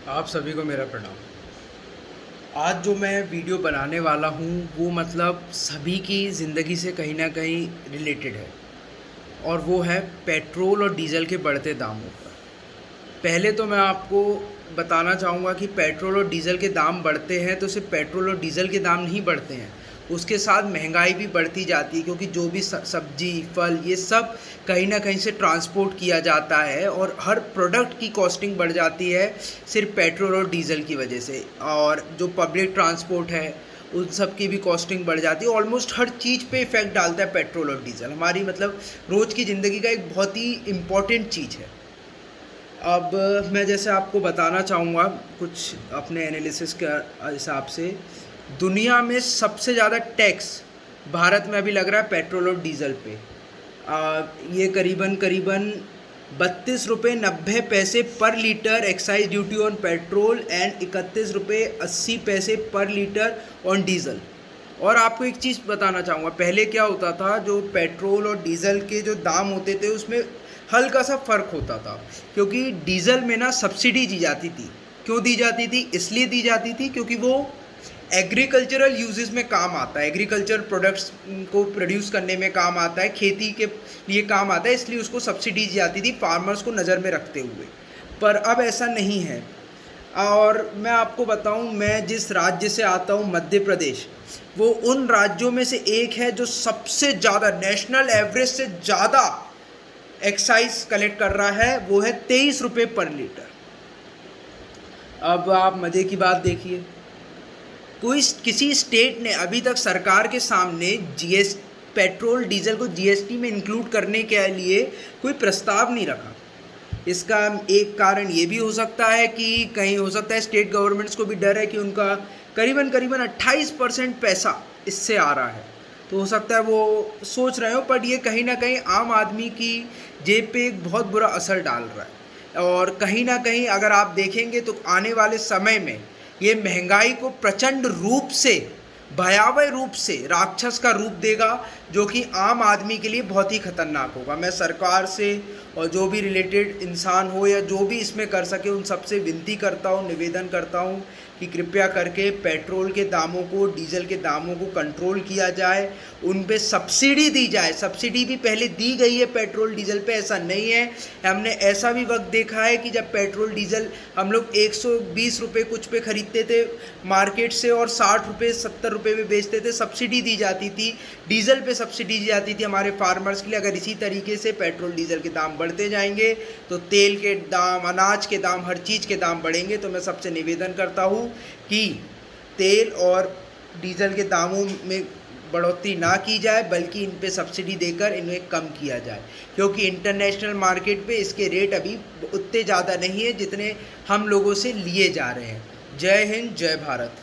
आप सभी को मेरा प्रणाम। आज जो मैं वीडियो बनाने वाला हूँ वो मतलब सभी की ज़िंदगी से कहीं ना कहीं रिलेटेड है, और वो है पेट्रोल और डीज़ल के बढ़ते दामों पर। पहले तो मैं आपको बताना चाहूँगा कि पेट्रोल और डीज़ल के दाम बढ़ते हैं तो सिर्फ पेट्रोल और डीज़ल के दाम नहीं बढ़ते हैं, उसके साथ महंगाई भी बढ़ती जाती है, क्योंकि जो भी सब्जी फल ये सब कहीं ना कहीं से ट्रांसपोर्ट किया जाता है और हर प्रोडक्ट की कॉस्टिंग बढ़ जाती है सिर्फ पेट्रोल और डीज़ल की वजह से। और जो पब्लिक ट्रांसपोर्ट है उन सब की भी कॉस्टिंग बढ़ जाती है। ऑलमोस्ट हर चीज़ पे इफ़ेक्ट डालता है पेट्रोल और डीज़ल, हमारी मतलब रोज़ की ज़िंदगी का एक बहुत ही इम्पॉर्टेंट चीज़ है। अब मैं जैसे आपको बताना चाहूँगा कुछ अपने एनालिसिस के हिसाब से, दुनिया में सबसे ज़्यादा टैक्स भारत में अभी लग रहा है पेट्रोल और डीज़ल पे। ये करीबन करीबन 32 रुपये 90 पैसे पर litre excise duty on petrol and 31 रुपये 80 पैसे पर लीटर ऑन डीज़ल। और आपको एक चीज़ बताना चाहूँगा, पहले क्या होता था, जो पेट्रोल और डीज़ल के जो दाम होते थे उसमें हल्का सा फ़र्क होता था, क्योंकि डीज़ल में ना सब्सिडी दी जाती थी। क्यों दी जाती थी? इसलिए दी जाती थी क्योंकि वो एग्रीकल्चरल यूजेस में काम आता है, एग्रीकल्चर प्रोडक्ट्स को प्रोड्यूस करने में काम आता है, खेती के लिए काम आता है, इसलिए उसको सब्सिडी दी जाती थी फार्मर्स को नज़र में रखते हुए। पर अब ऐसा नहीं है। और मैं आपको बताऊं, मैं जिस राज्य से आता हूं मध्य प्रदेश, वो उन राज्यों में से एक है जो सबसे ज़्यादा नेशनल एवरेज से ज़्यादा एक्साइज कलेक्ट कर रहा है, वो है 23 रुपये पर लीटर। अब आप मज़े की बात देखिए, कोई किसी स्टेट ने अभी तक सरकार के सामने जीएस पेट्रोल डीजल को जीएसटी में इंक्लूड करने के लिए कोई प्रस्ताव नहीं रखा। इसका एक कारण ये भी हो सकता है कि कहीं हो सकता है स्टेट गवर्नमेंट्स को भी डर है कि उनका करीबन करीबन 28% पैसा इससे आ रहा है, तो हो सकता है वो सोच रहे हो। पर ये कहीं ना कहीं आम आदमी की जेब पे एक बहुत बुरा असर डाल रहा है, और कहीं ना कहीं अगर आप देखेंगे तो आने वाले समय में ये महंगाई को प्रचंड रूप से, भयावह रूप से राक्षस का रूप देगा, जो कि आम आदमी के लिए बहुत ही खतरनाक होगा। मैं सरकार से और जो भी रिलेटेड इंसान हो या जो भी इसमें कर सके उन सबसे विनती करता हूँ, निवेदन करता हूँ कि कृपया करके पेट्रोल के दामों को, डीजल के दामों को कंट्रोल किया जाए, उन पे सब्सिडी दी जाए। सब्सिडी भी पहले दी गई है पेट्रोल डीजल पे, ऐसा नहीं है। हमने ऐसा भी वक्त देखा है कि जब पेट्रोल डीजल हम लोग 120 रुपये कुछ पे ख़रीदते थे मार्केट से और 60 रुपये 70 रुपये में बेचते थे, सब्सिडी दी जाती थी, डीजल पे सब्सिडी दी जाती थी हमारे फार्मर्स के लिए। अगर इसी तरीके से पेट्रोल डीजल के दाम बढ़ते जाएंगे तो तेल के दाम, अनाज के दाम, हर चीज़ के दाम बढ़ेंगे। तो मैं सबसे निवेदन करता हूँ कि तेल और डीजल के दामों में बढ़ोतरी ना की जाए, बल्कि इन पे सब्सिडी देकर इन्हें कम किया जाए, क्योंकि इंटरनेशनल मार्केट पे इसके रेट अभी उतने ज़्यादा नहीं है जितने हम लोगों से लिए जा रहे हैं। जय हिंद, जय भारत।